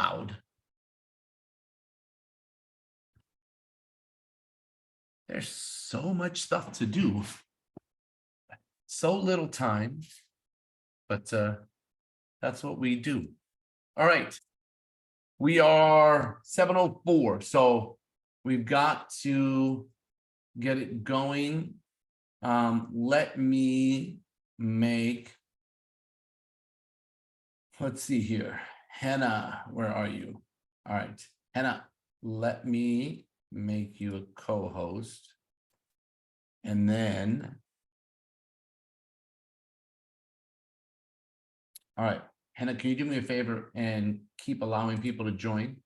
Loud. There's so much stuff to do. So little time, but that's what we do. All right. We are 7:04, so we've got to get it going. Let me make, let's see here. Hannah, where are you? All right, Hannah, let me make you a co-host. And then, all right, Hannah, can you do me a favor and keep allowing people to join?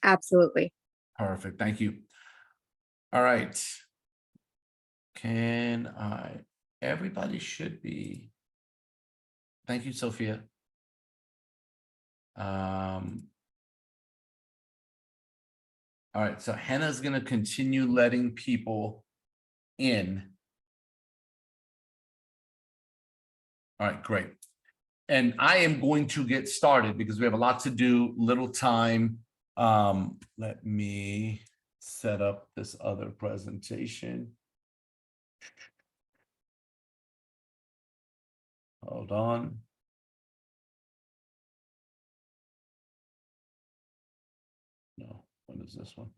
Absolutely. Perfect, thank you. All right. Everybody should be. Thank you, Sophia. All right, so Hannah's going to continue letting people in. All right, great. And I am going to get started because we have a lot to do, little time. Let me set up this other presentation. Hold on. No, what is this one?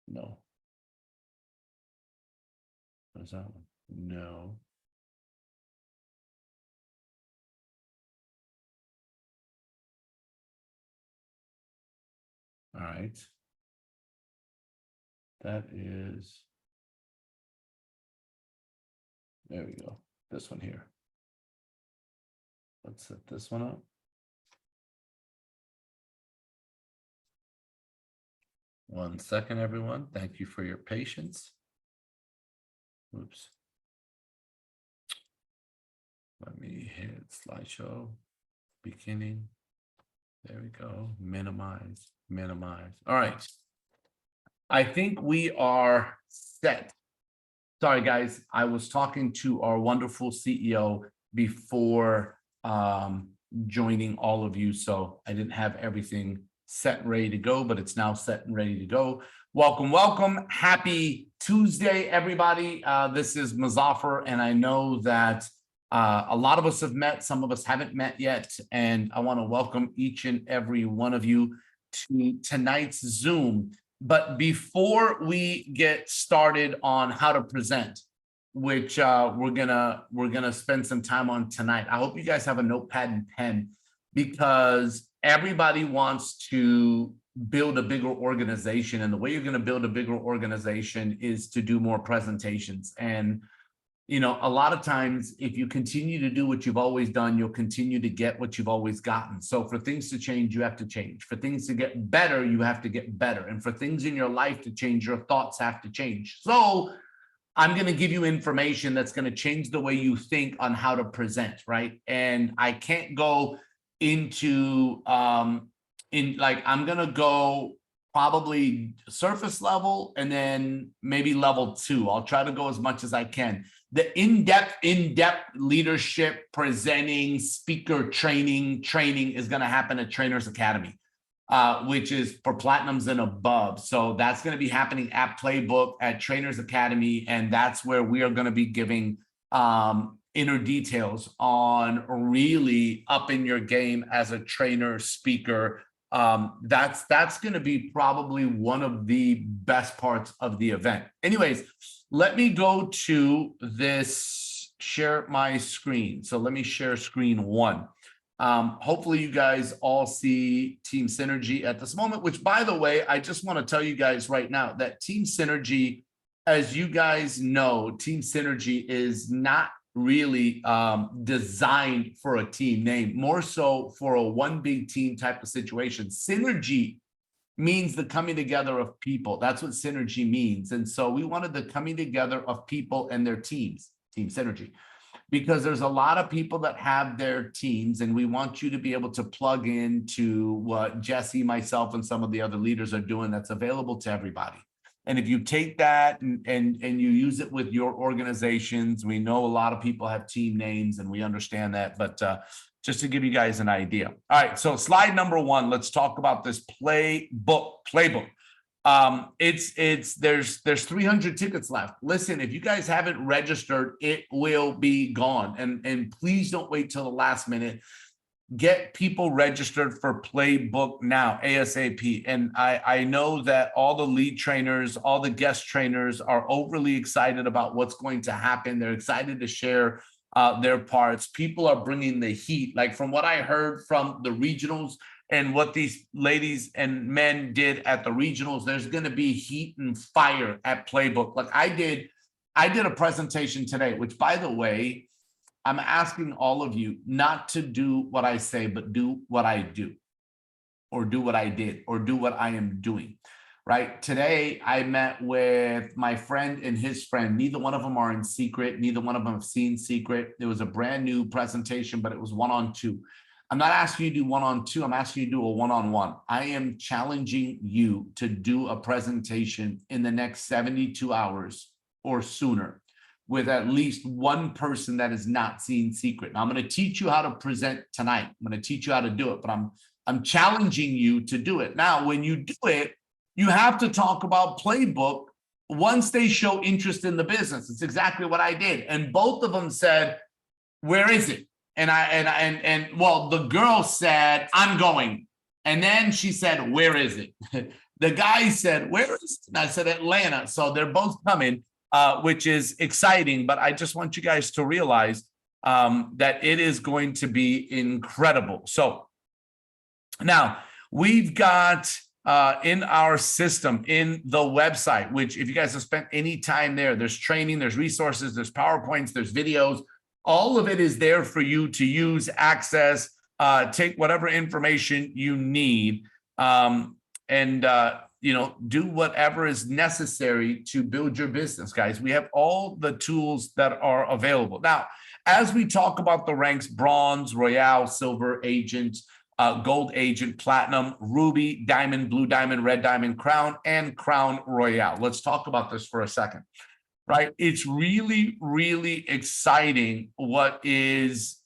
No. What is that one? No. All right. That is, there we go. This one here. Let's set this one up. One second, everyone. Thank you for your patience. Oops. Let me hit slideshow, beginning. There we go. Minimize, minimize. All right. I think we are set. Sorry, guys. I was talking to our wonderful CEO before joining all of you, so I didn't have everything set and ready to go, but it's now set and ready to go. Welcome, welcome. Happy Tuesday, everybody. This is Muzafer, and I know that a lot of us have met, some of us haven't met yet, and I want to welcome each and every one of you to tonight's Zoom. But before we get started on how to present, which we're gonna spend some time on tonight, I hope you guys have a notepad and pen, because everybody wants to build a bigger organization, and the way you're going to build a bigger organization is to do more presentations. And you know, a lot of times, if you continue to do what you've always done, you'll continue to get what you've always gotten. So for things to change, you have to change. For things to get better, you have to get better. And for things in your life to change, your thoughts have to change. So I'm going to give you information that's going to change the way you think on how to present, right? And I can't go into, I'm going to go probably surface level and then maybe level 2. I'll try to go as much as I can. The in-depth leadership, presenting, speaker training is going to happen at Trainers Academy, which is for platinums and above. So that's going to be happening at Playbook at Trainers Academy, and that's where we are going to be giving inner details on really upping your game as a trainer, speaker. That's going to be probably one of the best parts of the event. Anyways, let me go to this, share my screen. So let me share screen 1. Hopefully you guys all see Team Synergy at this moment, which, by the way, I just want to tell you guys right now that Team Synergy, as you guys know, Team Synergy is not really designed for a team name, more so for a one big team type of situation. Synergy means the coming together of people. That's what synergy means. And so we wanted the coming together of people and their teams, Team Synergy, because there's a lot of people that have their teams, and we want you to be able to plug into what Jesse, myself, and some of the other leaders are doing that's available to everybody. And if you take that and you use it with your organizations, we know a lot of people have team names and we understand that, but just to give you guys an idea. All right, so slide number 1, let's talk about this playbook. There's 300 tickets left. Listen, if you guys haven't registered, it will be gone. And please don't wait till the last minute. Get people registered for Playbook now, ASAP. And I know that all the lead trainers, all the guest trainers are overly excited about what's going to happen. They're excited to share their parts. People are bringing the heat. Like from what I heard from the regionals and what these ladies and men did at the regionals, there's going to be heat and fire at Playbook. Like I did a presentation today, which by the way, I'm asking all of you not to do what I say, but do what I do, or do what I did, or do what I am doing, right? Today, I met with my friend and his friend. Neither one of them are in Seacret. Neither one of them have seen Seacret. It was a brand new presentation, but it was 1-on-2. I'm not asking you to do 1-on-2. I'm asking you to do a 1-on-1. I am challenging you to do a presentation in the next 72 hours or sooner, with at least one person that has not seen Seacret. Now, I'm going to teach you how to present tonight. I'm going to teach you how to do it, but I'm challenging you to do it. Now, when you do it, you have to talk about Playbook once they show interest in the business. It's exactly what I did. And both of them said, "Where is it?" And well, the girl said, "I'm going." And then she said, "Where is it?" The guy said, "Where is it?" And I said, "Atlanta." So they're both coming. Which is exciting, but I just want you guys to realize that it is going to be incredible. So now we've got in our system, in the website, which if you guys have spent any time there, there's training, there's resources, there's PowerPoints, there's videos. All of it is there for you to use, access, take whatever information you need, do whatever is necessary to build your business, guys. We have all the tools that are available. Now, as we talk about the ranks, bronze, royale, silver, agent, gold agent, platinum, ruby, diamond, blue diamond, red diamond, crown, and crown royale. Let's talk about this for a second, right? It's really, really exciting what is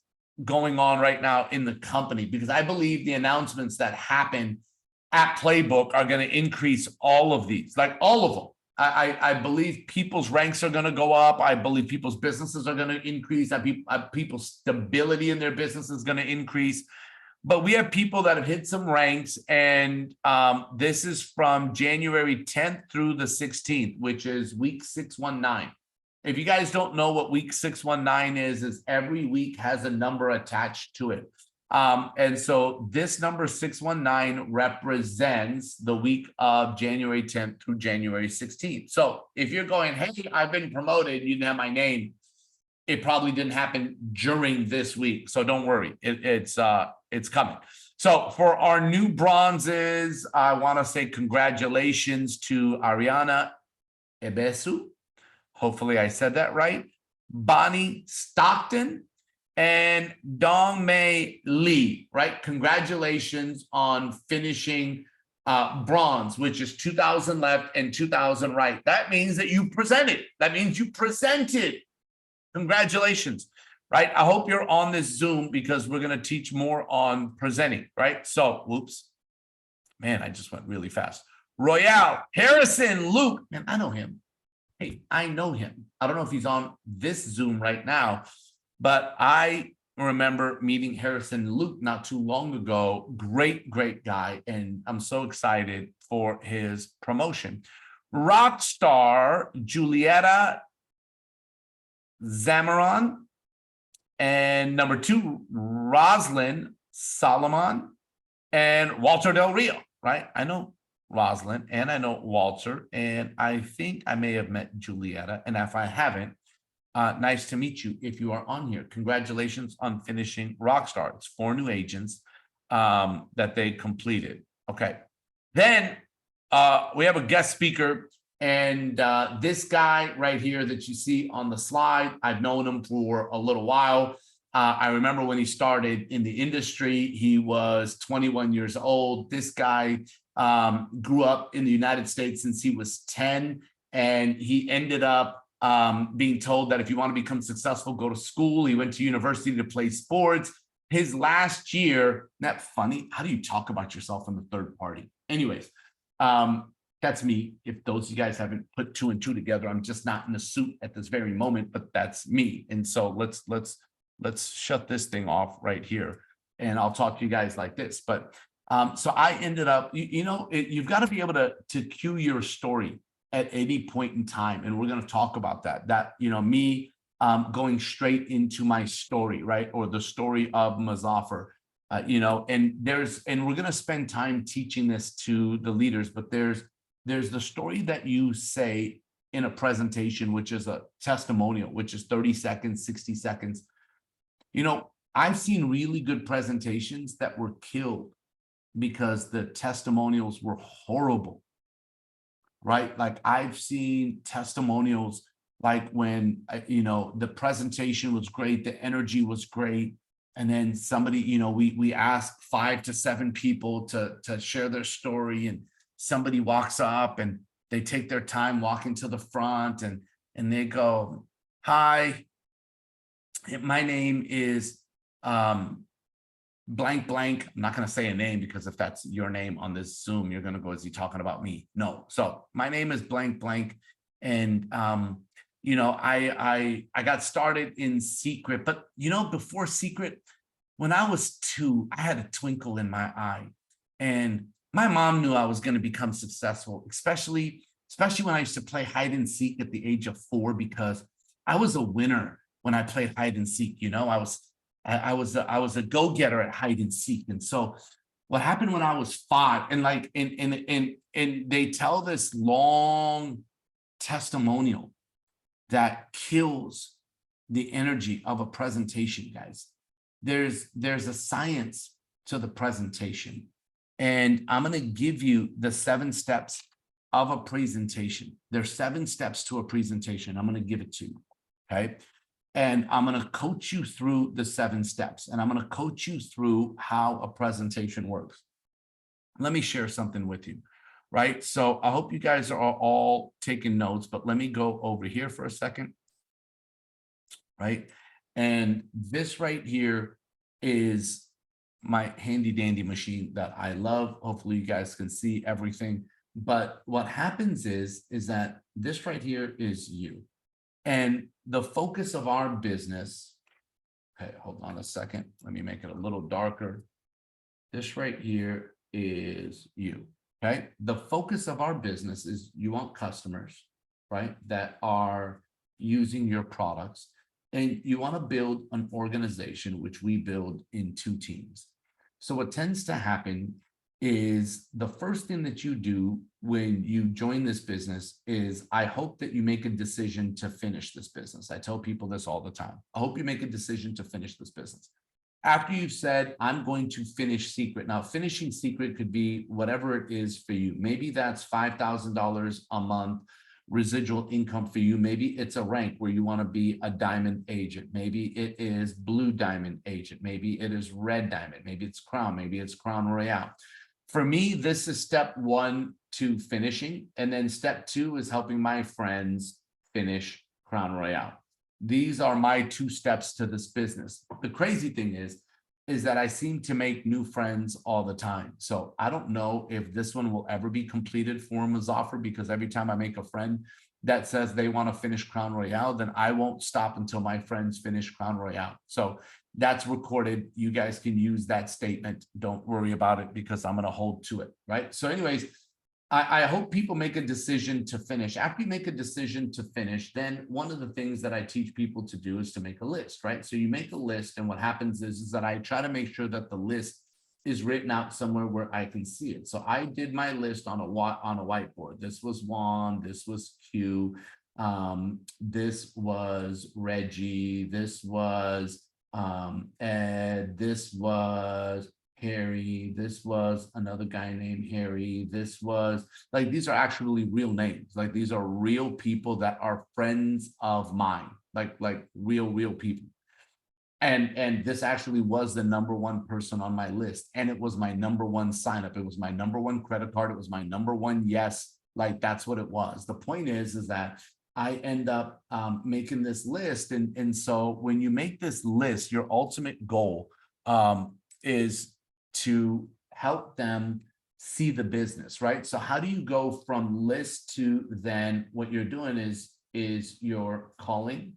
going on right now in the company, because I believe the announcements that happen at Playbook are going to increase all of these, like all of them. I believe people's ranks are going to go up. I believe people's businesses are going to increase. People's stability in their business is going to increase. But we have people that have hit some ranks, and this is from January 10th through the 16th, which is week 619. If you guys don't know what week 619 is every week has a number attached to it. And so this number 619 represents the week of January 10th through January 16th. So if you're going, "Hey, I've been promoted, you didn't have my name," it probably didn't happen during this week. So don't worry, it's coming. So for our new bronzes, I want to say congratulations to Ariana Ebesu. Hopefully I said that right. Bonnie Stockton and Dongmei Lee, right? Congratulations on finishing bronze, which is 2,000 left and 2,000 right. That means that you presented. That means you presented. Congratulations, right? I hope you're on this Zoom, because we're going to teach more on presenting, right? So, whoops. Man, I just went really fast. Royale, Harrison Luke. Man, I know him. Hey, I know him. I don't know if he's on this Zoom right now, but I remember meeting Harrison Luke not too long ago. Great, great guy. And I'm so excited for his promotion. Rockstar Julieta Zamaron. And number 2, Roslyn Solomon and Walter Del Rio, right? I know Roslyn and I know Walter, and I think I may have met Julieta. And if I haven't, nice to meet you if you are on here. Congratulations on finishing Rockstar. It's 4 new agents that they completed. Okay. Then we have a guest speaker, and this guy right here that you see on the slide, I've known him for a little while. I remember when he started in the industry, he was 21 years old. This guy grew up in the United States since he was 10, and he ended up being told that if you want to become successful, go to school. He went to university to play sports. his last year. Isn't that funny? How do you talk about yourself in the third party? Anyways, that's me. If those of you guys haven't put two and two together, I'm just not in a suit at this very moment, but that's me. And so let's shut this thing off right here, and I'll talk to you guys like this. But so I ended up, you've got to be able to cue your story at any point in time, and we're going to talk about that. Me going straight into my story, right, or the story of Muzafer. And we're going to spend time teaching this to the leaders, but there's the story that you say in a presentation, which is a testimonial, which is 30 seconds, 60 seconds. I've seen really good presentations that were killed because the testimonials were horrible, right? Like I've seen testimonials like when, the presentation was great, the energy was great, and then somebody, we asked 5 to 7 people to share their story, and somebody walks up and they take their time walking to the front, and they go, "Hi, my name is blank blank." I'm not going to say a name, because if that's your name on this Zoom, you're going to go, "Is he talking about me?" No. So my name is blank blank, and I got started in Seacret, but before Seacret, when I was 2, I had a twinkle in my eye, and my mom knew I was going to become successful, especially when I used to play hide and seek at the age of 4, because I was a winner when I played hide and seek. I was a go-getter at hide and seek. And so what happened when I was 5, and they tell this long testimonial that kills the energy of a presentation, guys. There's a science to the presentation, and I'm going to give you the 7 steps of a presentation. There's 7 steps to a presentation. I'm going to give it to you, okay? And I'm going to coach you through the 7 steps, and I'm going to coach you through how a presentation works. Let me share something with you, right? So I hope you guys are all taking notes, but let me go over here for a second, right? And this right here is my handy dandy machine that I love. Hopefully you guys can see everything. But what happens is that this right here is you. And the focus of our business, okay, hold on a second. Let me make it a little darker. This right here is you, okay? The focus of our business is you want customers, right, that are using your products, and you want to build an organization, which we build in 2 teams. So what tends to happen is the first thing that you do when you join this business is, I hope that you make a decision to finish this business. I tell people this all the time. I hope you make a decision to finish this business. After you've said, I'm going to finish Seacret. Now, finishing Seacret could be whatever it is for you. Maybe that's $5,000 a month residual income for you. Maybe it's a rank where you want to be a diamond agent. Maybe it is blue diamond agent. Maybe it is red diamond. Maybe it's crown. Maybe it's crown royale. For me, this is step 1 to finishing. And then step 2 is helping my friends finish crown royale. These are my 2 steps to this business. The crazy thing is that I seem to make new friends all the time. So I don't know if this one will ever be completed for Muzafer, because every time I make a friend that says they want to finish crown royale, then I won't stop until my friends finish crown royale. So that's recorded. You guys can use that statement. Don't worry about it, because I'm going to hold to it, right? So anyways, I hope people make a decision to finish. After you make a decision to finish, then one of the things that I teach people to do is to make a list, right? So you make a list, and what happens is that I try to make sure that the list is written out somewhere where I can see it. So I did my list on a whiteboard. This was Juan, this was Q, this was Reggie, this was Ed, this was Harry, this was another guy named Harry, this was, like, these are actually real names. Like, these are real people that are friends of mine, like real people. And this actually was the #1 person on my list, and it was my #1 sign up. It was my #1 credit card. It was my #1 yes. Like, that's what it was. The point is that I end up making this list, and so when you make this list, your ultimate goal is to help them see the business, right? So how do you go from list to then what you're doing is you're calling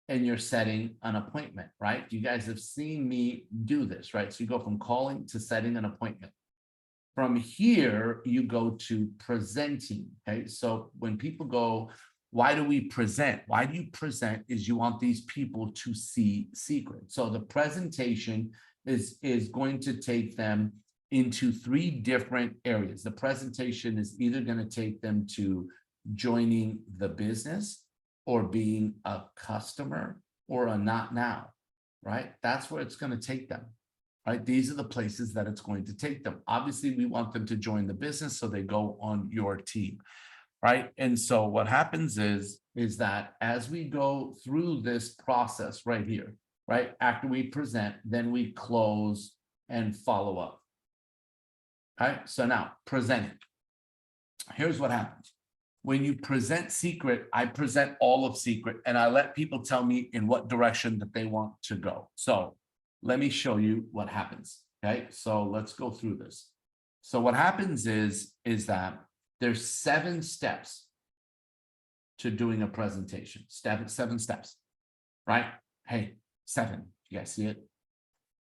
and you're setting an appointment, right? You guys have seen me do this, right? So you go from calling to setting an appointment. From here, you go to presenting, okay? So when people go, why do we present? Why do you present is you want these people to see Seacret. So the presentation is going to take them into 3 different areas. The presentation is either going to take them to joining the business or being a customer or a not now, right? That's where it's going to take them, right? These are the places that it's going to take them. Obviously, we want them to join the business so they go on your team, right? And so what happens is that as we go through this process right here, right? After we present, then we close and follow up. Okay, so now presenting. Here's what happens. When you present Seacret, I present all of Seacret and I let people tell me in what direction that they want to go. So let me show you what happens. Okay, so let's go through this. So what happens is that there's 7 steps to doing a presentation. 7 steps, right? Hey, 7. You guys see it?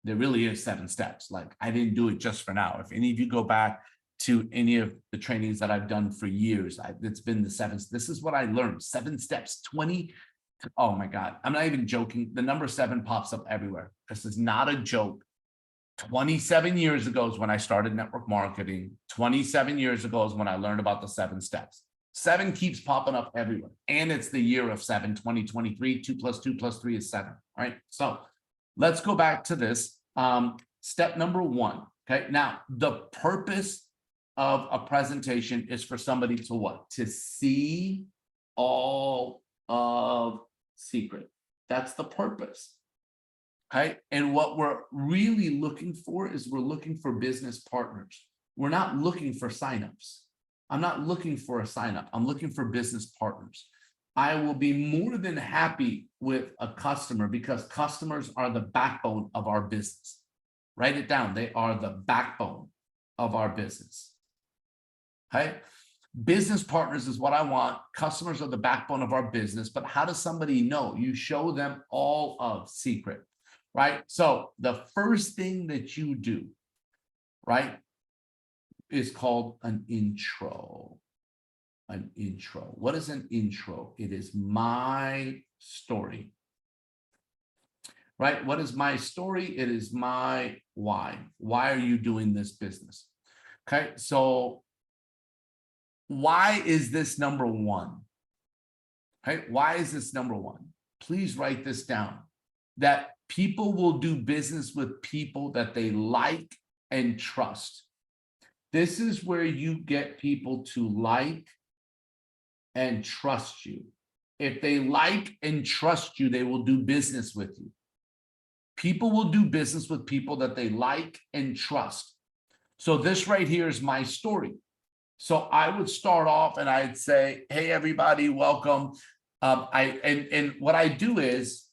There really is 7 steps. Like, I didn't do it just for now. If any of you go back to any of the trainings that I've done for years, it's been the 7. This is what I learned. 7 steps, 20. Oh my God. I'm not even joking. The number 7 pops up everywhere. This is not a joke. 27 years ago is when I started network marketing. 27 years ago is when I learned about the 7 steps. 7 keeps popping up everywhere. And it's the year of 7, 2023. 2 + 2 + 3 is 7. All right. So let's go back to this. Step number 1. Okay. Now, the purpose of a presentation is for somebody to what? To see all of Seacret. That's the purpose. Okay. And what we're really looking for is we're looking for business partners. We're not looking for signups. I'm not looking for a signup. I'm looking for business partners. I will be more than happy with a customer because customers are the backbone of our business. Write it down. They are the backbone of our business. Okay. Business partners is what I want. Customers are the backbone of our business. But how does somebody know? You show them all of Seacret, right? So the first thing that you do, right, is called an intro. An intro. What is an intro? It is my story, right? What is my story? It is my why. Why are you doing this business? Okay, so why is this number 1? Okay, why is this number 1? Please write this down. That people will do business with people that they like and trust. This is where you get people to like and trust you. If they like and trust you, they will do business with you. People will do business with people that they like and trust. So this right here is my story. So I would start off and I'd say, hey, everybody, welcome. And what I do is,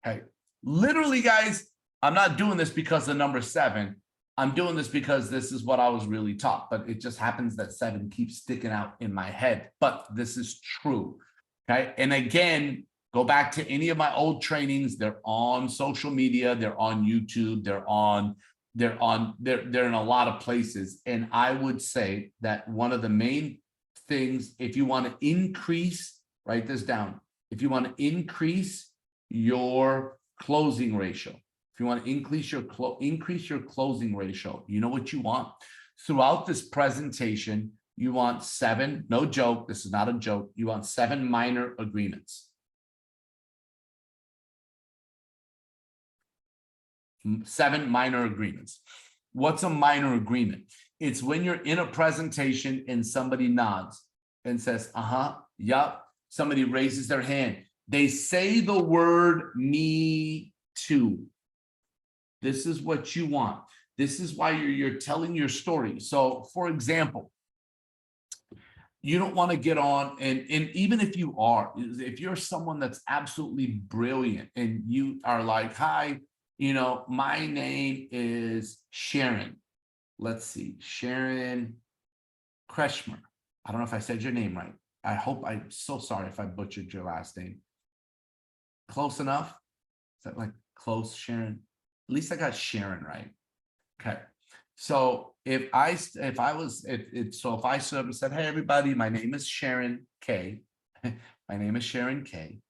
hey, literally, guys, I'm not doing this because the number 7. I'm doing this because this is what I was really taught, but it just happens that 7 keeps sticking out in my head, but this is true. Okay. And again, go back to any of my old trainings. They're on social media. They're on YouTube. They're in a lot of places. And I would say that one of the main things, if you want to increase, write this down. If you want to increase your closing ratio, if you want to increase your closing ratio, you know what you want? Throughout this presentation, you want 7, no joke, this is not a joke, you want 7 minor agreements. 7 minor agreements. What's a minor agreement? It's when you're in a presentation and somebody nods and says, yup. Somebody raises their hand. They say the word me too. This is what you want. This is why you're telling your story. So, for example, you don't want to get on, and even if you're someone that's absolutely brilliant and you are like, hi, my name is Sharon. Let's see, Sharon Kretschmer. I don't know if I said your name right. I'm so sorry if I butchered your last name. Close enough? Is that like close, Sharon? At least I got Sharon right. Okay. So if I stood up and said, hey, everybody, my name is Sharon K. My name is Sharon K.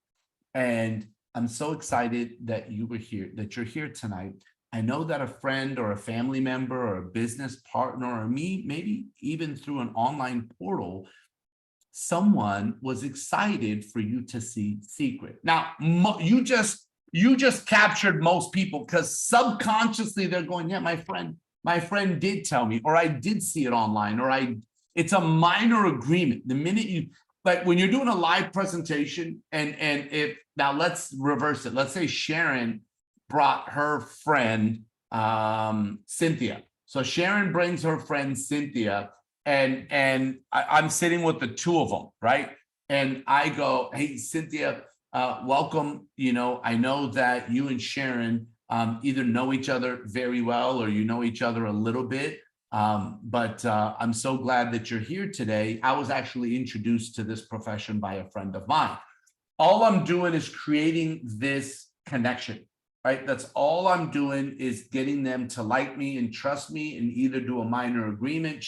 And I'm so excited that you're here tonight. I know that a friend or a family member or a business partner or me, maybe even through an online portal, someone was excited for you to see Seacret. Now, you just captured most people, because subconsciously they're going, yeah, my friend did tell me, or I did see it online, or it's a minor agreement. The minute like when you're doing a live presentation, now let's reverse it. Let's say Sharon brought her friend Cynthia. So Sharon brings her friend Cynthia, and I'm sitting with the two of them, right? And I go, hey, Cynthia, welcome. I know that you and Sharon either know each other very well, or you know each other a little bit. But I'm so glad that you're here today. I was actually introduced to this profession by a friend of mine. All I'm doing is creating this connection, right? That's all I'm doing, is getting them to like me and trust me and either do a minor agreement.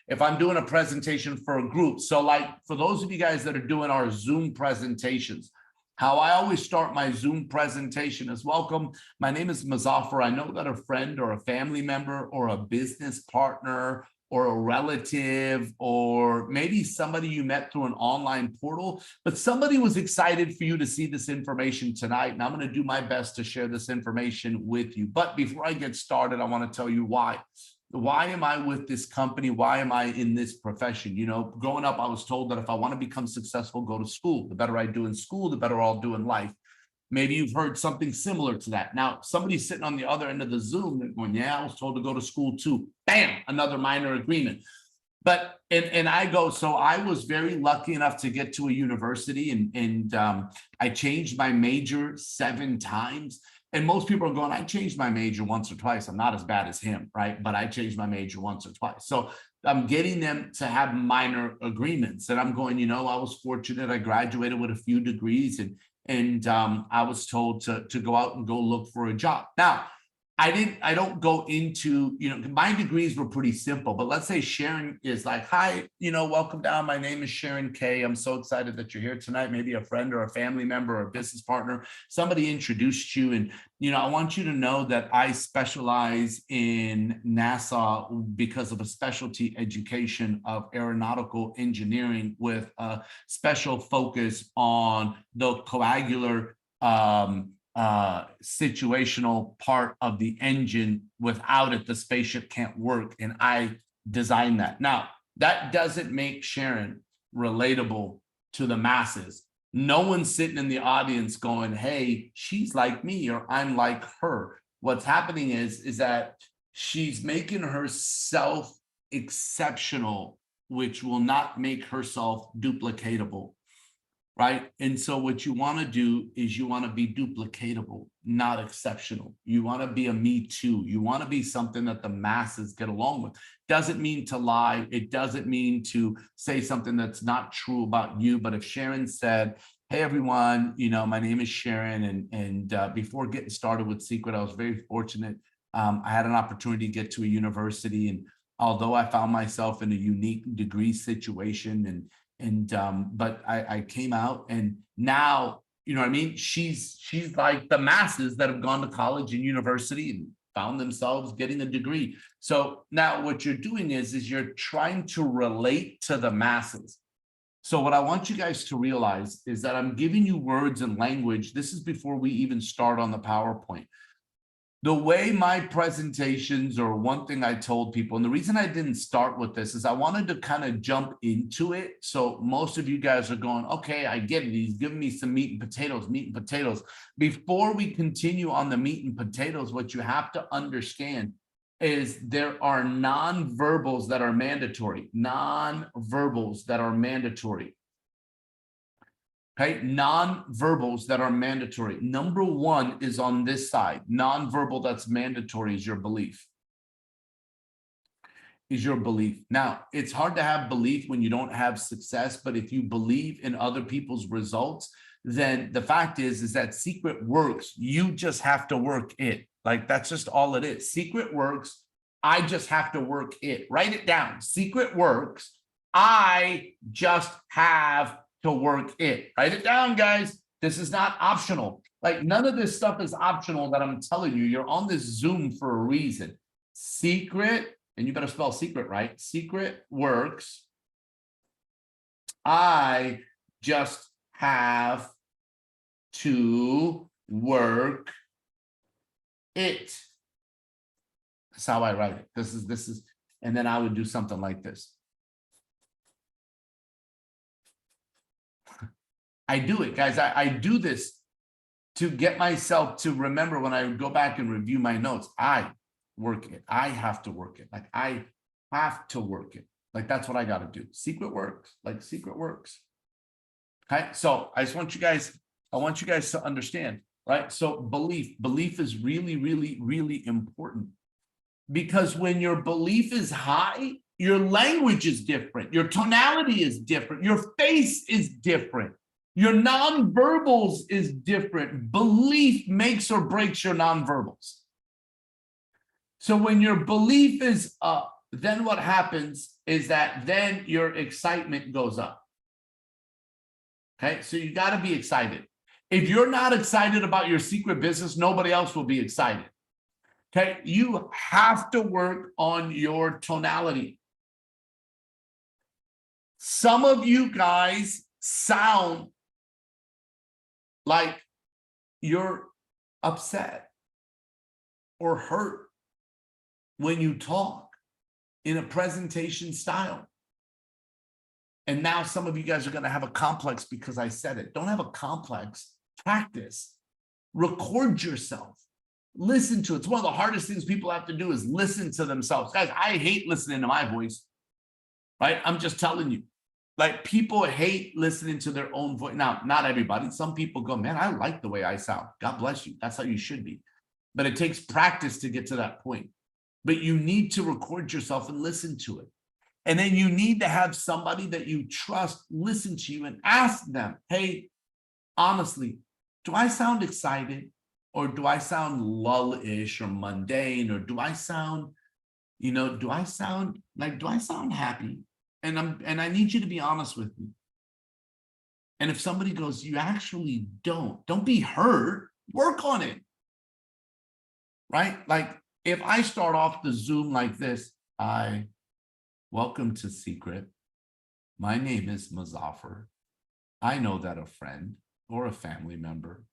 If I'm doing a presentation for a group, so like for those of you guys that are doing our Zoom presentations, how I always start my Zoom presentation is, welcome, my name is Muzafer. I know that a friend or a family member or a business partner or a relative, or maybe somebody you met through an online portal, but somebody was excited for you to see this information tonight. And I'm going to do my best to share this information with you. But before I get started, I want to tell you why. Why am I with this company? Why am I in this profession? Growing up, I was told that if I want to become successful, go to school. The better I do in school, the better I'll do in life. Maybe you've heard something similar to that. Now, somebody's sitting on the other end of the Zoom, they're going, yeah, I was told to go to school too. Bam, another minor agreement. But, and I go, so I was very lucky enough to get to a university, and I changed my major 7 times. And most people are going, I changed my major once or twice. I'm not as bad as him, right? But I changed my major once or twice. So I'm getting them to have minor agreements. And I'm going, I was fortunate. I graduated with a few degrees, and I was told to go out and go look for a job. Now, I don't go into, my degrees were pretty simple, but let's say Sharon is like, hi, welcome down. My name is Sharon K. I'm so excited that you're here tonight. Maybe a friend or a family member or a business partner, somebody introduced you. And, I want you to know that I specialize in NASA because of a specialty education of aeronautical engineering with a special focus on the coagular situational part of the engine. Without it, the spaceship can't work, and I designed that. Now, that doesn't make Sharon relatable to the masses. No one's sitting in the audience going, hey, she's like me, or I'm like her. What's happening is that she's making herself exceptional, which will not make herself duplicatable. Right. And so what you want to do is you want to be duplicatable, not exceptional. You want to be a me too. You want to be something that the masses get along with. Doesn't mean to lie. It doesn't mean to say something that's not true about you. But if Sharon said, hey, everyone, my name is Sharon. And before getting started with Seacret, I was very fortunate. I had an opportunity to get to a university. And although I found myself in a unique degree situation, but I came out, and now, what I mean? She's like the masses that have gone to college and university and found themselves getting a degree. So now what you're doing is you're trying to relate to the masses. So what I want you guys to realize is that I'm giving you words and language. This is before we even start on the PowerPoint. The way my presentations, or one thing I told people, and the reason I didn't start with this is I wanted to kind of jump into it. So most of you guys are going, okay, I get it. He's giving me some meat and potatoes. Before we continue on the meat and potatoes, what you have to understand is there are non-verbals that are mandatory. Non-verbals that are mandatory. Okay, non-verbals that are mandatory. Number one is on this side. Non-verbal that's mandatory is your belief. Is your belief. Now, it's hard to have belief when you don't have success, but if you believe in other people's results, then the fact is that Seacret works. You just have to work it. Like, that's just all it is. Seacret works. I just have to work it. Write it down. Seacret works. I just have to work it. Write it down, guys. This is not optional. Like, none of this stuff is optional that I'm telling you. You're on this Zoom for a reason. Seacret, and you better spell secret right. Seacret works. I just have to work it. That's how I write it. This is, and then I would do something like this. I do it, guys. I do this to get myself to remember when I go back and review my notes. I work it. I have to work it. Like, I have to work it. Like, that's what I got to do. Seacret works. Like, Seacret works. Okay. So I just want you guys, I want you guys to understand, right? So belief is really, really, really important, because when your belief is high, your language is different. Your tonality is different. Your face is different. Your nonverbals is different. Belief makes or breaks your nonverbals. So when your belief is up, then what happens is that then your excitement goes up. Okay, so you got to be excited. If you're not excited about your secret business, nobody else will be excited. Okay, you have to work on your tonality. Some of you guys sound like you're upset or hurt when you talk in a presentation style. And now some of you guys are going to have a complex because I said it. Don't have a complex. Practice. Record yourself. Listen to it. It's one of the hardest things people have to do is listen to themselves. Guys, I hate listening to my voice. Right? I'm just telling you. Like, people hate listening to their own voice. Now, not everybody. Some people go, man, I like the way I sound. God bless you. That's how you should be. But it takes practice to get to that point. But you need to record yourself and listen to it. And then you need to have somebody that you trust listen to you and ask them, hey, honestly, do I sound excited? Or do I sound lull-ish or mundane? Or do I sound, do I sound happy? And I need you to be honest with me. And if somebody goes, you actually don't be hurt, work on it. Right? Like, if I start off the Zoom like this, welcome to Seacret. My name is Muzafer. I know that a friend or a family member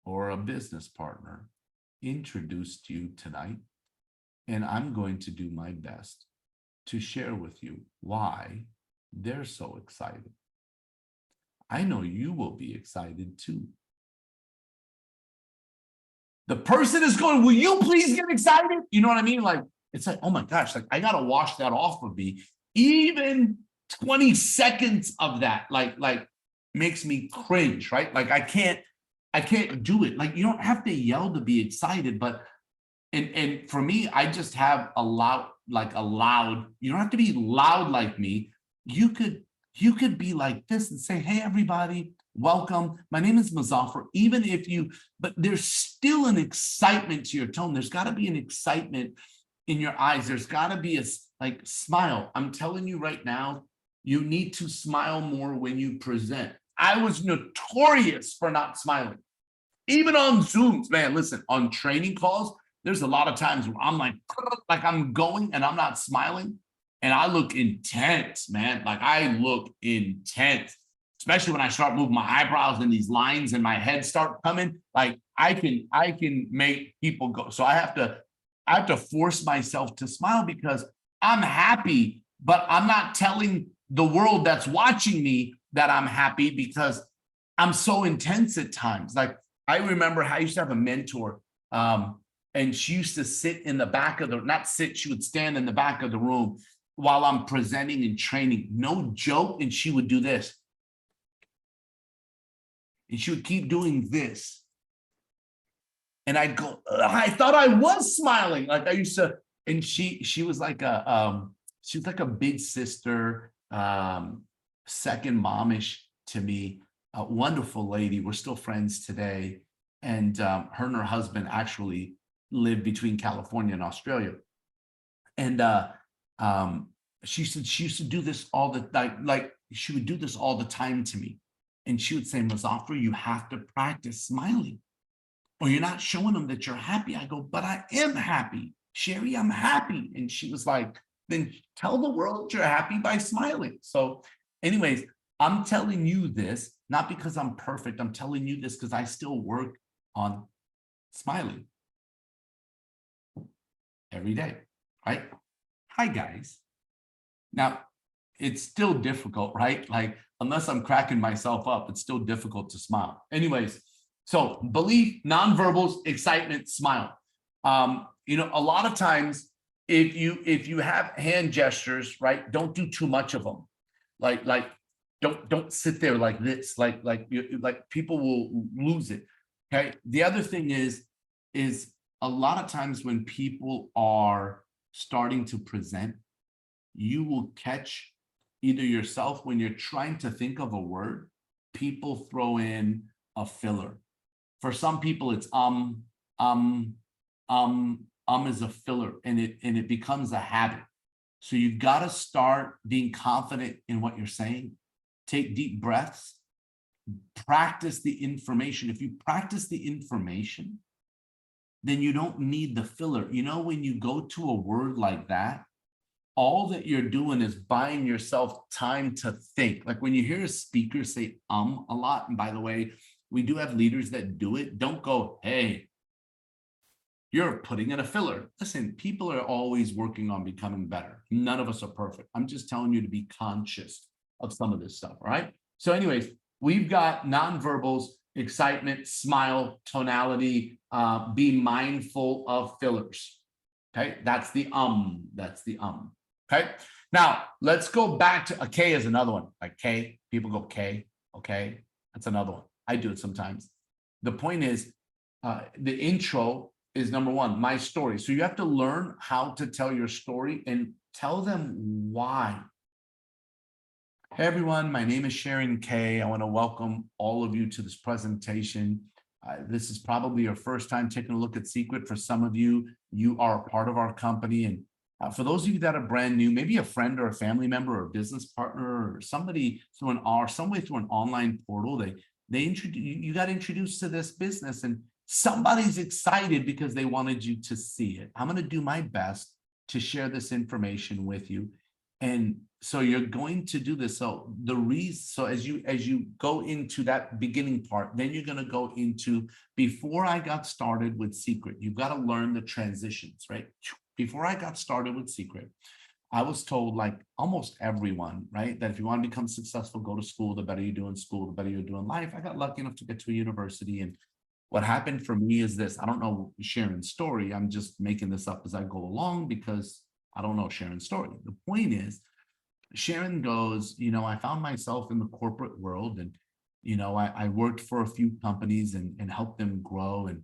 or a business partner introduced you tonight, and I'm going to do my best to share with you why they're so excited. I know you will be excited too. The person is going, will you please get excited? You know what I mean? Like, it's like, oh my gosh, like, I got to wash that off of me. Even 20 seconds of that, like makes me cringe, right? Like, I can't do it. Like, you don't have to yell to be excited, but, and for me, I just have a loud, you don't have to be loud like me. You could be like this and say, hey, everybody, welcome. My name is Muzafer. Even if but there's still an excitement to your tone. There's got to be an excitement in your eyes. There's got to be a smile. I'm telling you right now, you need to smile more when you present. I was notorious for not smiling. Even on Zooms, man, listen, on training calls, there's a lot of times where I'm like I'm going and I'm not smiling. And I look intense, man. Like, I look intense, especially when I start moving my eyebrows and these lines and my head start coming. Like, I can make people go. So I have to force myself to smile because I'm happy, but I'm not telling the world that's watching me that I'm happy because I'm so intense at times. Like, I remember I used to have a mentor, and she used to sit in the back of she would stand in the back of the room while I'm presenting and training. No joke. And she would do this. and she would keep doing this. And I'd go, I thought I was smiling. Like I used to, and she was like a big sister, second momish to me, a wonderful lady. We're still friends today. And her and her husband actually live between California and Australia. And she said she used to do this all the like she would do this all the time to me. And she would say, Muzafer, you have to practice smiling, or you're not showing them that you're happy. I go, but I am happy. Sherry, I'm happy. And she was like, then tell the world you're happy by smiling. So anyways, I'm telling you this, not because I'm perfect. I'm telling you this because I still work on smiling every day, right? Hi, guys. Now, it's still difficult, right? Like, unless I'm cracking myself up, it's still difficult to smile. Anyways, so belief, nonverbals, excitement, smile. A lot of times, if you have hand gestures, right, don't do too much of them. Like don't sit there like this, like people will lose it. Okay. The other thing is a lot of times when people are starting to present, you will catch either yourself when you're trying to think of a word, people throw in a filler. For some people, it's is a filler, and it becomes a habit. So you've got to start being confident in what you're saying. Take deep breaths, practice the information. If you practice the information, then you don't need the filler. When you go to a word like that, all that you're doing is buying yourself time to think. Like when you hear a speaker say a lot, and by the way, we do have leaders that do it. Don't go, hey, you're putting in a filler. Listen, people are always working on becoming better. None of us are perfect. I'm just telling you to be conscious of some of this stuff, all right? So anyways, we've got nonverbals, excitement, smile, tonality, be mindful of fillers, okay? That's the okay? Now, let's go back to a K is another one. Like K, people go K, okay? That's another one. I do it sometimes. The point is, the intro is number one, my story. So you have to learn how to tell your story and tell them why. Hey everyone, my name is Sharon K. I want to welcome all of you to this presentation. This is probably your first time taking a look at Seacret. For some of you, you are a part of our company. And for those of you that are brand new, maybe a friend or a family member or a business partner or somebody through some way through an online portal, you got introduced to this business and somebody's excited because they wanted you to see it. I'm going to do my best to share this information with you. And so you're going to do this. So as you go into that beginning part, then you're going to go into, before I got started with Seacret, you've got to learn the transitions, right? Before I got started with Seacret, I was told, like almost everyone, right, that if you want to become successful, go to school. The better you do in school, the better you do in life. I got lucky enough to get to a university. And what happened for me is this. I don't know Sharon's story. I'm just making this up as I go along because I don't know Sharon's story. The point is, Sharon goes, I found myself in the corporate world, and, I worked for a few companies and helped them grow, and,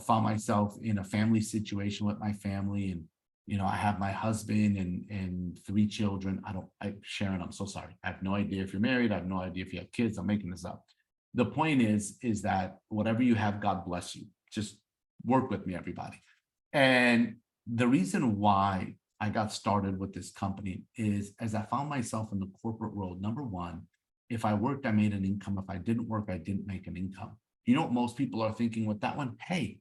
found myself in a family situation with my family. And, I have my husband and 3 children. Sharon, I'm so sorry. I have no idea if you're married. I have no idea if you have kids. I'm making this up. The point is that whatever you have, God bless you. Just work with me, everybody. And the reason why I got started with this company is, as I found myself in the corporate world, number one, if I worked, I made an income. If I didn't work, I didn't make an income. You know what most people are thinking with that one? Hey,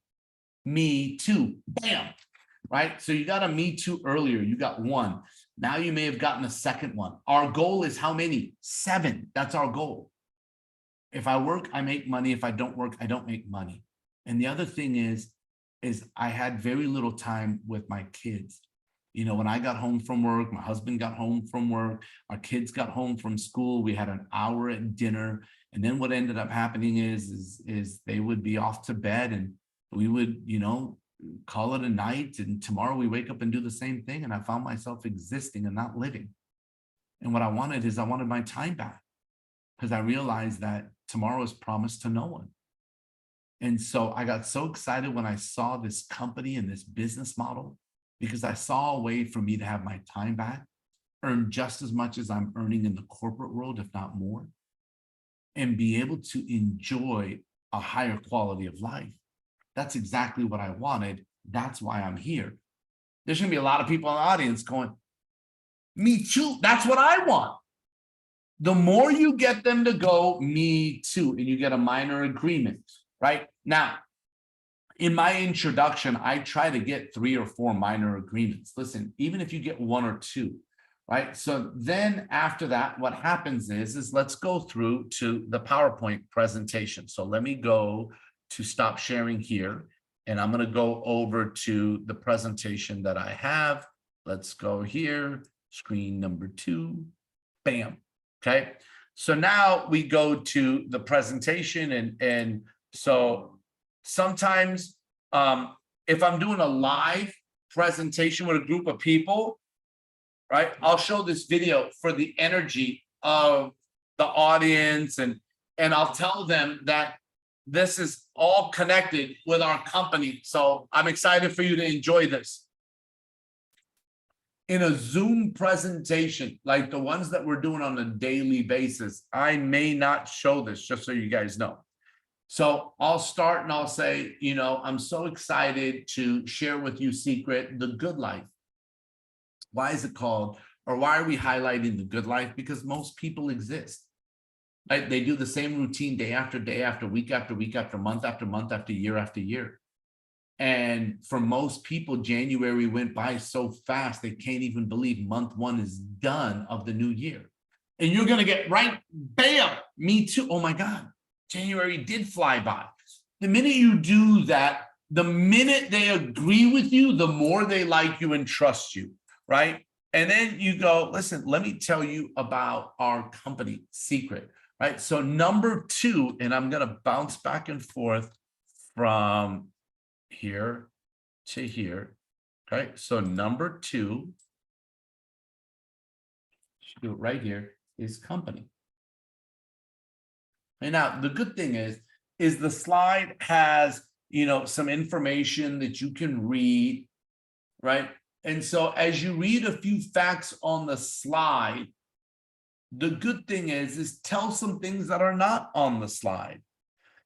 me too. Bam. Right? So you got a me too earlier. You got 1. Now you may have gotten a second one. Our goal is how many? 7. That's our goal. If I work, I make money. If I don't work, I don't make money. And the other thing is I had very little time with my kids. When I got home from work, my husband got home from work, our kids got home from school, we had an hour at dinner. And then what ended up happening is they would be off to bed, and we would, call it a night. And tomorrow we wake up and do the same thing. And I found myself existing and not living. And what I wanted my time back, because I realized that tomorrow is promised to no one. And so I got so excited when I saw this company and this business model, because I saw a way for me to have my time back, earn just as much as I'm earning in the corporate world, if not more, and be able to enjoy a higher quality of life. That's exactly what I wanted. That's why I'm here. There's going to be a lot of people in the audience going, me too. That's what I want. The more you get them to go, me too, and you get a minor agreement, right? Now, in my introduction, I try to get 3 or 4 minor agreements. Listen, even if you get 1 or 2, right? So then after that, what happens is let's go through to the PowerPoint presentation. So let me go to stop sharing here, and I'm going to go over to the presentation that I have. Let's go here, screen number 2, bam. Okay, so now we go to the presentation, and so sometimes if I'm doing a live presentation with a group of people, right, I'll show this video for the energy of the audience, and I'll tell them that this is all connected with our company. So I'm excited for you to enjoy this. In a Zoom presentation, like the ones that we're doing on a daily basis, I may not show this, just so you guys know. So I'll start and I'll say, you know, I'm so excited to share with you Seacret, the good life. Why is it called, or why are we highlighting the good life? Because most people exist, right? They do the same routine day after day, after week after week, after month after month, after year. And for most people, January went by so fast, they can't even believe month 1 is done of the new year. And you're going to get right, bam, me too. Oh my God, January did fly by. The minute you do that, the minute they agree with you, the more they like you and trust you, right? And then you go, listen, let me tell you about our company, Seacret, right? So number 2, and I'm going to bounce back and forth from here to here. Okay, so number 2, should do it right here, is company. And now the good thing is the slide has, you know, some information that you can read, right? And so as you read a few facts on the slide, the good thing is tell some things that are not on the slide.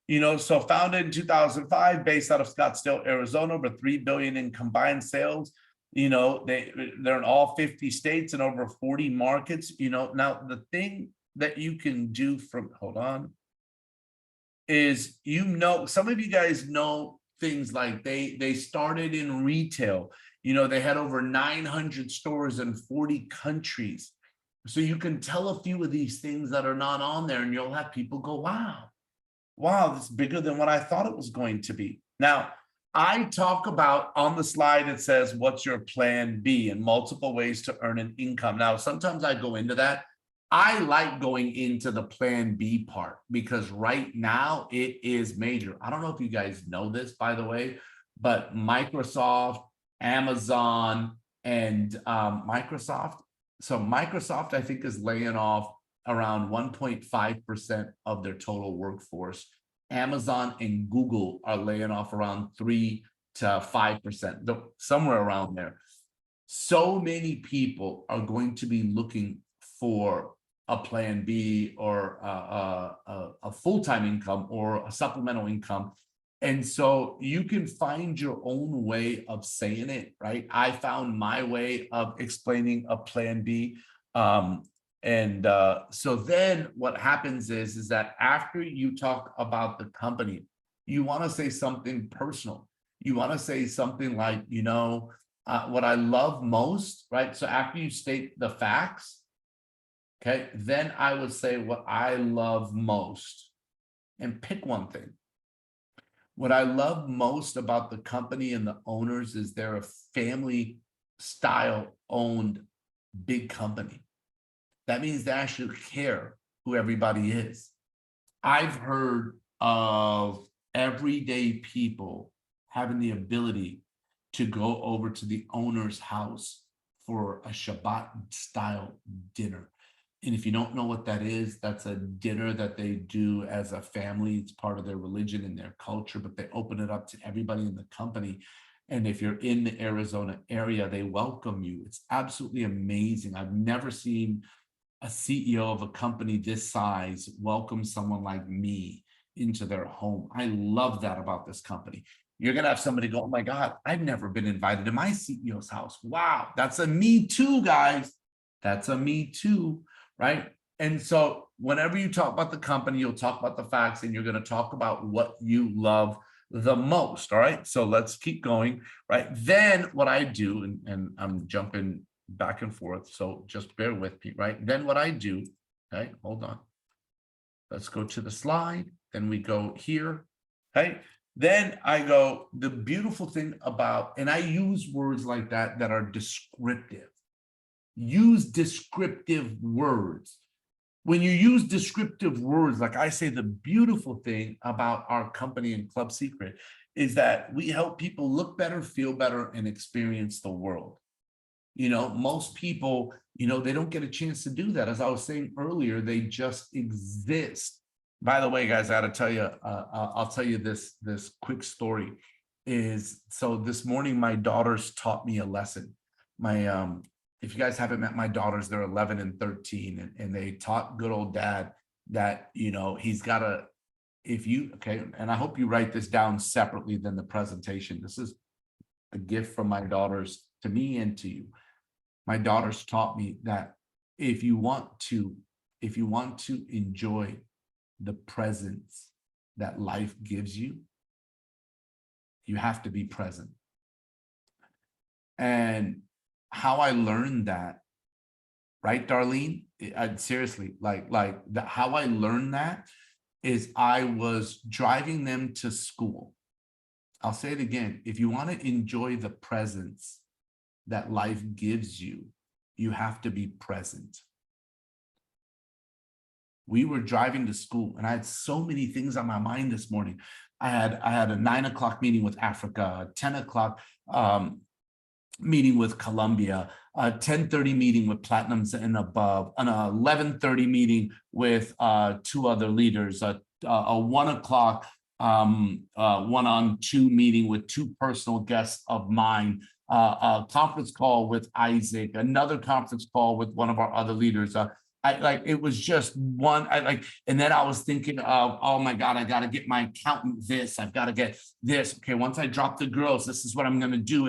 You know, so founded in 2005, based out of Scottsdale, Arizona, over $3 billion in combined sales. You know, they're in all 50 states and over 40 markets. You know, now the thing that you can do from, hold on, is, you know, some of you guys know things like they started in retail. You know, they had over 900 stores in 40 countries. So you can tell a few of these things that are not on there, and you'll have people go, wow, that's bigger than what I thought it was going to be. Now, I talk about on the slide, it says, what's your plan B, and multiple ways to earn an income. Now, sometimes I go into that. I like going into the plan B part, because right now it is major. I don't know if you guys know this, by the way, but Microsoft, Amazon, and Microsoft. So Microsoft, I think, is laying off around 1.5% of their total workforce. Amazon and Google are laying off around 3 to 5%, somewhere around there. So many people are going to be looking for a plan B, or a full-time income, or a supplemental income. And so you can find your own way of saying it, right? I found my way of explaining a plan B. So then what happens is that after you talk about the company, you want to say something personal. You want to say something like, you know, what I love most, right? So after you state the facts, okay, then I would say what I love most, and pick one thing. What I love most about the company and the owners is they're a family style owned big company. That means they actually care who everybody is. I've heard of everyday people having the ability to go over to the owner's house for a Shabbat style dinner. And if you don't know what that is, that's a dinner that they do as a family. It's part of their religion and their culture, but they open it up to everybody in the company. And if you're in the Arizona area, they welcome you. It's absolutely amazing. I've never seen a CEO of a company this size welcome someone like me into their home. I love that about this company. You're going to have somebody go, oh my God, I've never been invited to my CEO's house. Wow, that's a me too, guys. That's a me too, right? And so whenever you talk about the company, you'll talk about the facts and you're going to talk about what you love the most. All right. So let's keep going. Right. Then what I do, and I'm jumping back and forth, so just bear with me. Right. Then what I do, okay, hold on. Let's go to the slide. Then we go here. Okay. Then I go, the beautiful thing about, and I use words like that that are descriptive. Use descriptive words. When you use descriptive words, like I say, the beautiful thing about our company and Club Seacret is that we help people look better, feel better, and experience the world. You know, most people, you know, they don't get a chance to do that. As I was saying earlier, they just exist. By the way, guys, I got to tell you, I'll tell you this quick story. Is so this morning, my daughters taught me a lesson. My if you guys haven't met my daughters, they're 11 and 13, and they taught good old dad that, you know, he's got to, if you, okay, and I hope you write this down separately than the presentation. This is a gift from my daughters to me and to you. My daughters taught me that if you want to enjoy the presence that life gives you, you have to be present. And how I learned that, right, Darlene? Seriously, how I learned that is I was driving them to school. I'll say it again. If you want to enjoy the presence that life gives you, you have to be present. We were driving to school and I had so many things on my mind this morning. I had a 9 o'clock meeting with Africa, a 10 o'clock meeting with Colombia, a 10:30 meeting with Platinums and above, an 11:30 meeting with 2 other leaders, a 1 o'clock one-on-2 meeting with 2 personal guests of mine, a conference call with Isaac, another conference call with one of our other leaders. It was just one, and then I was thinking of, oh my God, I got to get my accountant this, I've got to get this. Okay, once I drop the girls, this is what I'm going to do.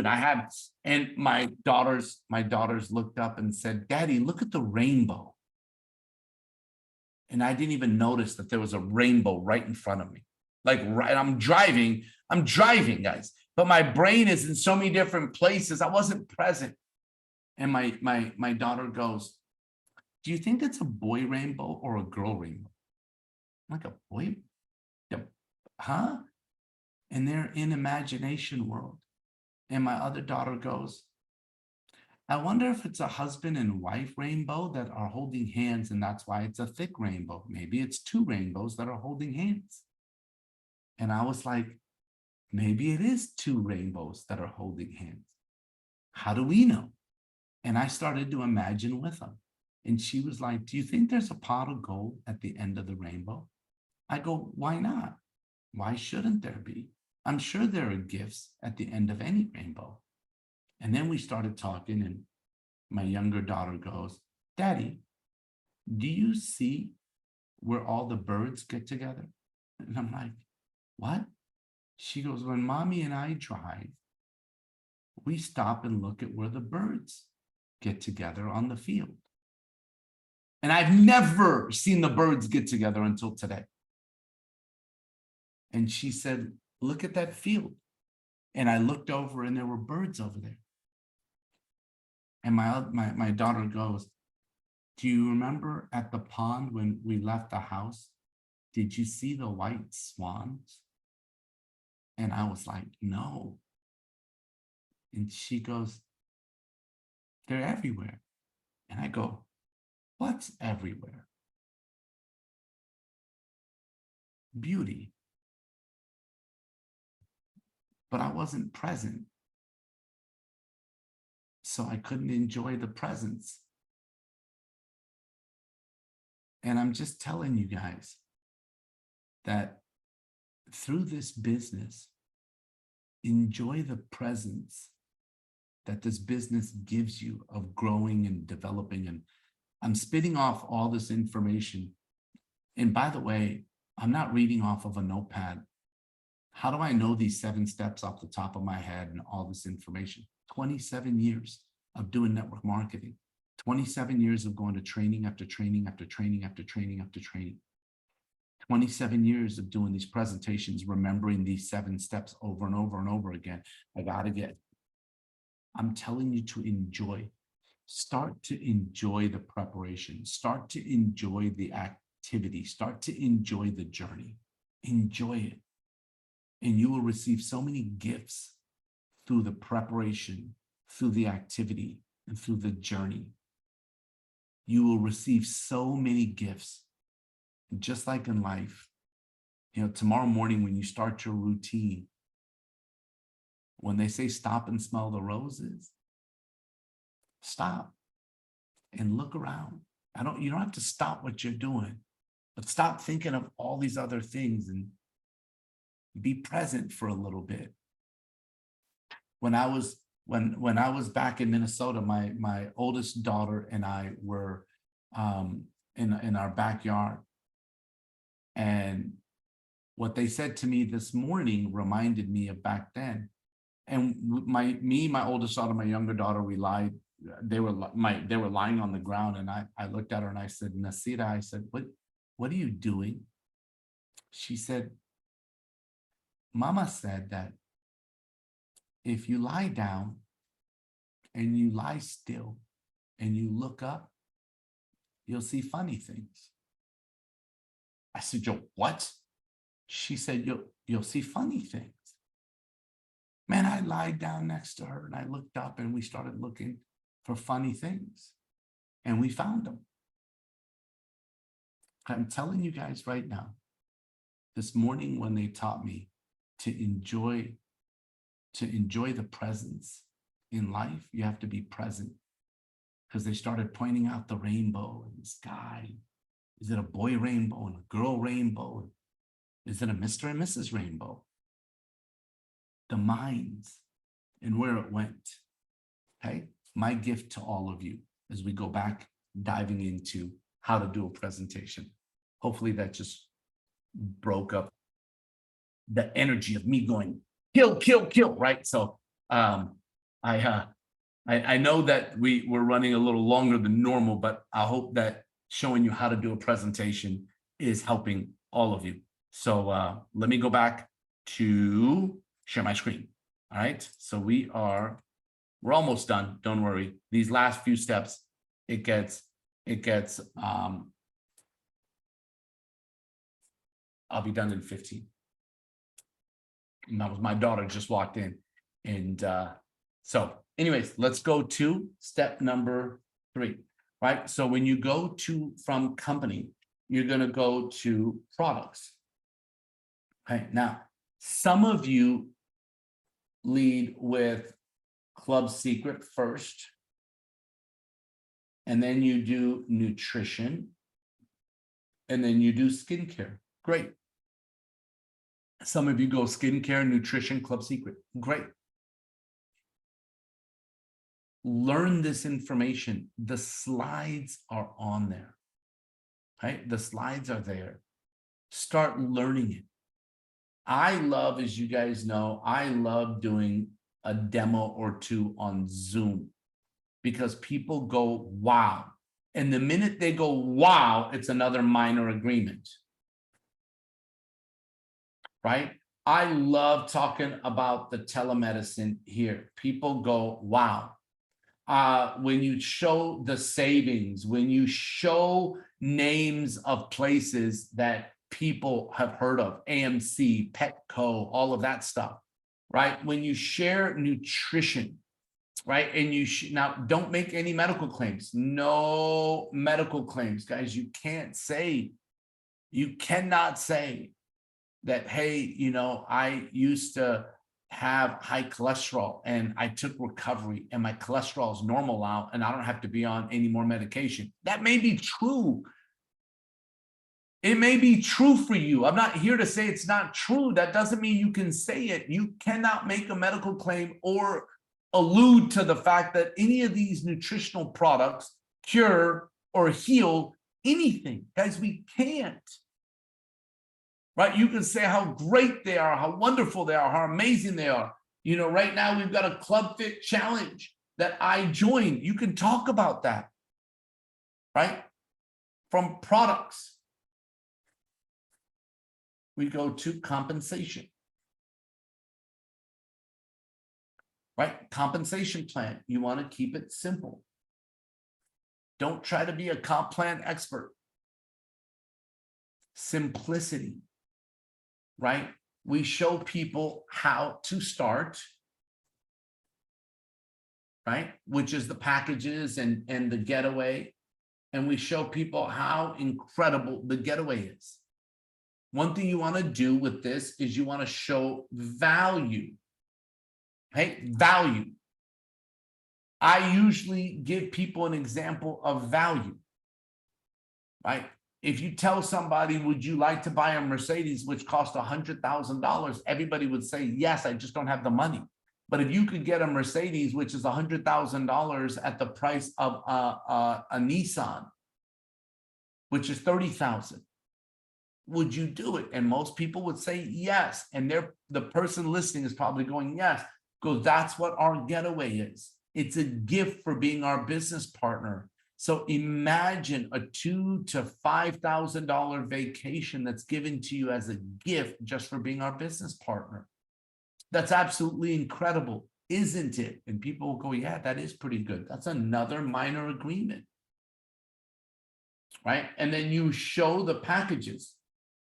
And my daughters looked up and said, Daddy, look at the rainbow. And I didn't even notice that there was a rainbow right in front of me. I'm driving, guys, but my brain is in so many different places. I wasn't present. And my daughter goes, do you think it's a boy rainbow or a girl rainbow? I'm like, a boy? Huh? And they're in imagination world. And my other daughter goes, I wonder if it's a husband and wife rainbow that are holding hands, and that's why it's a thick rainbow. Maybe it's 2 rainbows that are holding hands. And I was like, maybe it is 2 rainbows that are holding hands. How do we know? And I started to imagine with them. And she was like, do you think there's a pot of gold at the end of the rainbow? I go, why not? Why shouldn't there be? I'm sure there are gifts at the end of any rainbow. And then we started talking, and my younger daughter goes, Daddy, do you see where all the birds get together? And I'm like, what? She goes, when Mommy and I drive, we stop and look at where the birds get together on the field. And I've never seen the birds get together until today. And she said, look at that field. And I looked over and there were birds over there. And my daughter goes, do you remember at the pond when we left the house? Did you see the white swans? And I was like, no. And she goes, they're everywhere. And I go, what's everywhere? Beauty. But I wasn't present. So I couldn't enjoy the presence. And I'm just telling you guys that through this business, enjoy the presence that this business gives you of growing and developing. And I'm spitting off all this information. And by the way, I'm not reading off of a notepad. How do I know these 7 steps off the top of my head and all this information? 27 years of doing network marketing, 27 years of going to training after training after training after training after training, 27 years of doing these presentations, remembering these 7 steps over and over and over again. I'm telling you to enjoy. Start to enjoy the preparation. Start to enjoy the activity. Start to enjoy the journey. Enjoy it. And you will receive so many gifts through the preparation, through the activity, and through the journey. You will receive so many gifts. Just like in life, tomorrow morning when you start your routine, when they say stop and smell the roses, stop and look around. You don't have to stop what you're doing, but stop thinking of all these other things and be present for a little bit. When I was back in Minnesota, my oldest daughter and I were in our backyard. And what they said to me this morning reminded me of back then. And my oldest daughter, my younger daughter, they were lying on the ground, and I looked at her and I said, Nasira, I said, what are you doing? She said, Mama said that if you lie down and you lie still and you look up, you'll see funny things. I said, yo, what? She said, you'll see funny things. Man, I lied down next to her and I looked up and we started looking for funny things and we found them. I'm telling you guys right now, this morning when they taught me to enjoy the presence in life, you have to be present, because they started pointing out the rainbow in the sky. Is it a boy rainbow and a girl rainbow? Is it a Mr. and Mrs. Rainbow? The minds and where it went. Okay, my gift to all of you as we go back diving into how to do a presentation. Hopefully that just broke up the energy of me going kill, kill, kill, right? So I know that we're running a little longer than normal, but I hope that showing you how to do a presentation is helping all of you. So let me go back to share my screen. All right, so we're almost done. Don't worry. These last few steps, it gets I'll be done in 15. And that was my daughter just walked in. And so anyways, let's go to step number 3, right? So when you go from company, you're going to go to products. Okay, now some of you lead with Club Seacret first, and then you do nutrition, and then you do skincare. Great. Some of you go skincare, nutrition, Club Seacret. Great. Learn this information. The slides are on there. Right? The slides are there. Start learning it. I love, as you guys know, I love doing a demo or 2 on Zoom, because people go, wow. And the minute they go, wow, it's another minor agreement. Right? I love talking about the telemedicine here. People go, wow. When you show the savings, when you show names of places that people have heard of, AMC, Petco, all of that stuff, right? When you share nutrition, right? And now don't make any medical claims. No medical claims, guys. You cannot say that, hey, I used to have high cholesterol and I took recovery and my cholesterol is normal now and I don't have to be on any more medication. That may be true, It may be true for you. I'm not here to say it's not true. That doesn't mean you can say it. You cannot make a medical claim or allude to the fact that any of these nutritional products cure or heal anything. Guys, we can't. Right? You can say how great they are, how wonderful they are, how amazing they are. You know, right now we've got a Club Fit challenge that I joined. You can talk about that, right? From products, we go to compensation, right? Compensation plan. You want to keep it simple. Don't try to be a comp plan expert. Simplicity, right? We show people how to start, right? Which is the packages and the getaway. And we show people how incredible the getaway is. One thing you want to do with this is you want to show value. Okay, value. I usually give people an example of value, right? If you tell somebody, would you like to buy a Mercedes, which costs $100,000? Everybody would say, yes, I just don't have the money. But if you could get a Mercedes, which is $100,000 at the price of a Nissan, which is $30,000, would you do it? And most people would say yes. And the person listening is probably going, yes, because that's what our getaway is. It's a gift for being our business partner. So imagine a $2,000 to $5,000 vacation that's given to you as a gift just for being our business partner. That's absolutely incredible, isn't it? And people will go, yeah, that is pretty good. That's another minor agreement, right? And then you show the packages,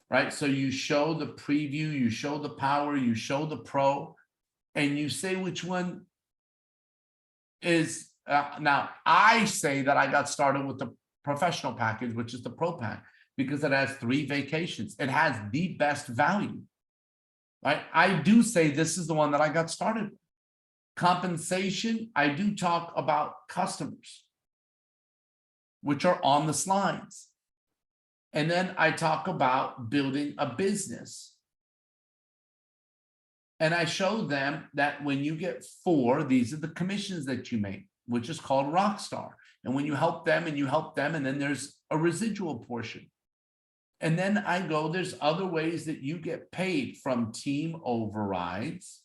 right? So you show the preview, you show the power, you show the pro, and you say which one is, now I say that I got started with the professional package, which is the pro pack, because it has 3 vacations. It has the best value, right? I do say this is the one that I got started with. Compensation, I do talk about customers, which are on the slides. And then I talk about building a business. And I show them that when you get 4, these are the commissions that you make, which is called Rockstar. And when you help them and you help them, and then there's a residual portion. And then I go, there's other ways that you get paid, from team overrides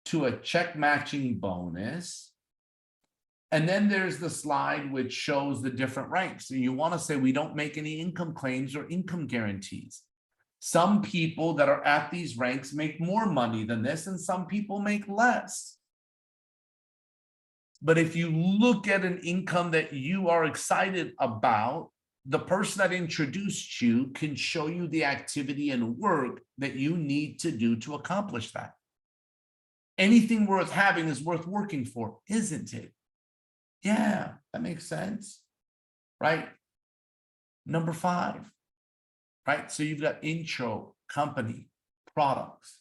to a check matching bonus. And then there's the slide which shows the different ranks. So you want to say we don't make any income claims or income guarantees. Some people that are at these ranks make more money than this, and some people make less. But if you look at an income that you are excited about, the person that introduced you can show you the activity and work that you need to do to accomplish that. Anything worth having is worth working for, isn't it? Yeah, that makes sense, right? Number 5, right? So you've got intro, company, products,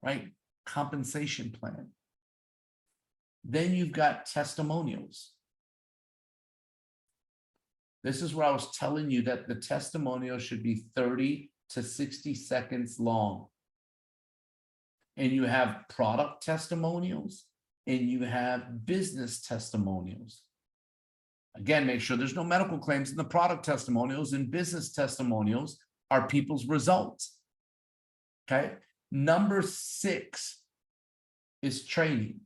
right? Compensation plan. Then you've got testimonials. This is where I was telling you that the testimonial should be 30 to 60 seconds long. And you have product testimonials and you have business testimonials. Again, make sure there's no medical claims in the product testimonials, and business testimonials are people's results. Okay. Number 6 is training.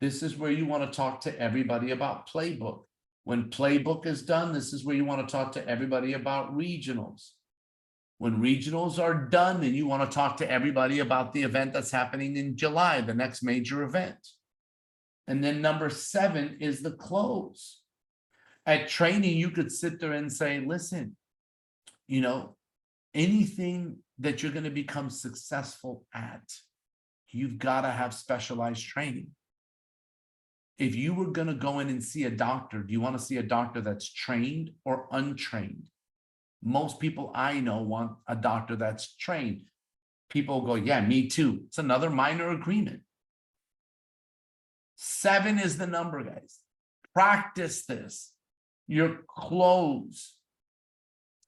This is where you want to talk to everybody about Playbook. When Playbook is done, this is where you want to talk to everybody about regionals. When regionals are done, then you want to talk to everybody about the event that's happening in July, the next major event. And then number 7 is the close. At training, you could sit there and say, listen, you know, anything that you're going to become successful at, you've got to have specialized training. If you were going to go in and see a doctor, do you want to see a doctor that's trained or untrained? Most people I know want a doctor that's trained. People go, yeah, me too. It's another minor agreement. 7 is the number, guys. Practice this. Your close,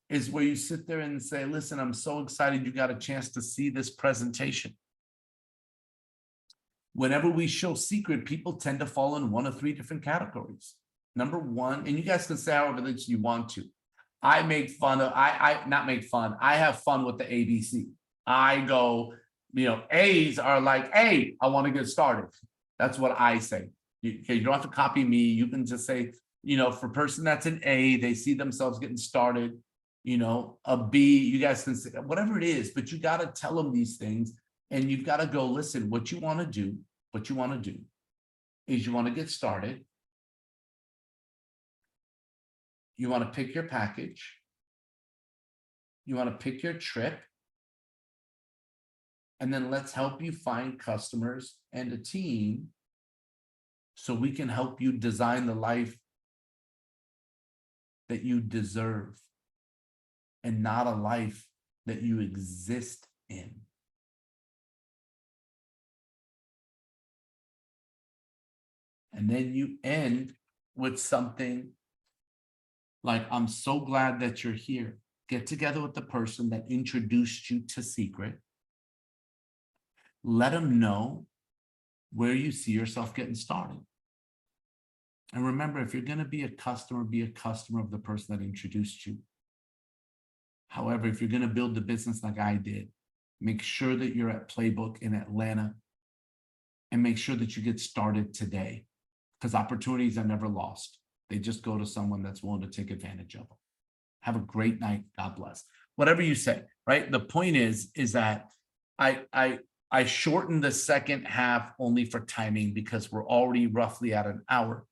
is where you sit there and say, listen, I'm so excited you got a chance to see this presentation. Whenever we show Seacret, people tend to fall in one of three different categories. Number one, and you guys can say however that you want to. I make fun of, not make fun, I have fun with the ABC. I go, A's are like, hey, I want to get started. That's what I say. You don't have to copy me. You can just say, for a person that's an A, they see themselves getting started. A B, you guys can say whatever it is, but you got to tell them these things, and you've got to go, listen, what you want to do is you want to get started. You want to pick your package. You want to pick your trip. And then let's help you find customers and a team so we can help you design the life that you deserve and not a life that you exist in. And then you end with something like, I'm so glad that you're here. Get together with the person that introduced you to Seacret. Let them know where you see yourself getting started. And remember, if you're going to be a customer of the person that introduced you. However, if you're going to build the business like I did, make sure that you're at Playbook in Atlanta and make sure that you get started today, because opportunities are never lost. They just go to someone that's willing to take advantage of them. Have a great night. God bless. Whatever you say, right? The point is that I shortened the second half only for timing because we're already roughly at an hour,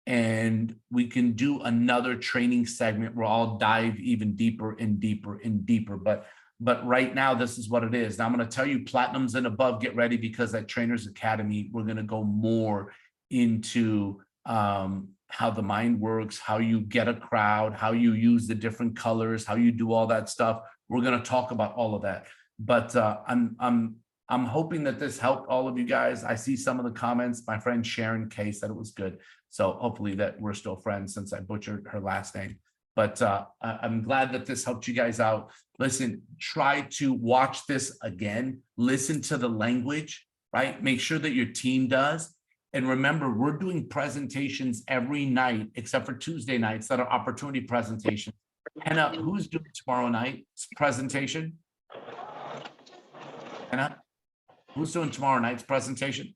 and we can do another training segment where I'll dive even deeper and deeper and deeper. But right now, this is what it is. Now I'm going to tell you platinums and above, get ready, because at Trainers Academy, we're going to go more into how the mind works, how you get a crowd, how you use the different colors, how you do all that stuff. We're going to talk about all of that. But I'm hoping that this helped all of you guys. I see some of the comments. My friend Sharon K said it was good. So hopefully that we're still friends, since I butchered her last name. But I'm glad that this helped you guys out. Listen, try to watch this again. Listen to the language, right? Make sure that your team does. And remember, we're doing presentations every night, except for Tuesday nights that are opportunity presentations. Hannah, who's doing tomorrow night's presentation? Hannah, who's doing tomorrow night's presentation?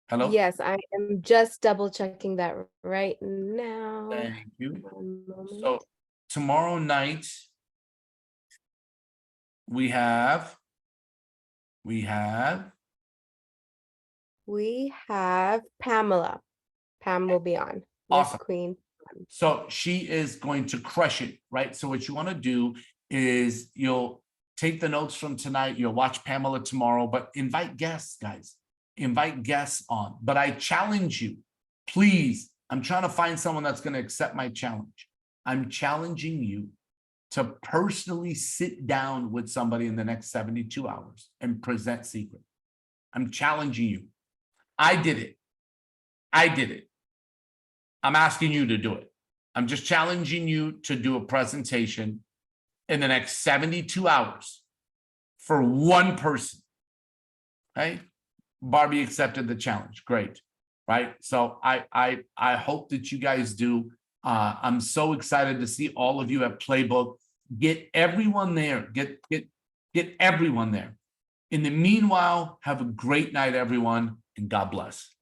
Hello? Yes, I am just double checking that right now. Thank you. 1 moment. So tomorrow night, we have Pamela. Pam will be on. Miss awesome. Queen. So she is going to crush it, right? So what you want to do is you'll take the notes from tonight, you'll watch Pamela tomorrow, but invite guests, guys. Invite guests on. But I challenge you, please. I'm trying to find someone that's going to accept my challenge. I'm challenging you to personally sit down with somebody in the next 72 hours and present Seacret. I'm challenging you. I did it. I'm asking you to do it. I'm just challenging you to do a presentation in the next 72 hours for one person. Okay? Barbie accepted the challenge. Great. Right? So I hope that you guys do. I'm so excited to see all of you at Playbook. Get everyone there. Get everyone there. In the meanwhile, have a great night, everyone, and God bless.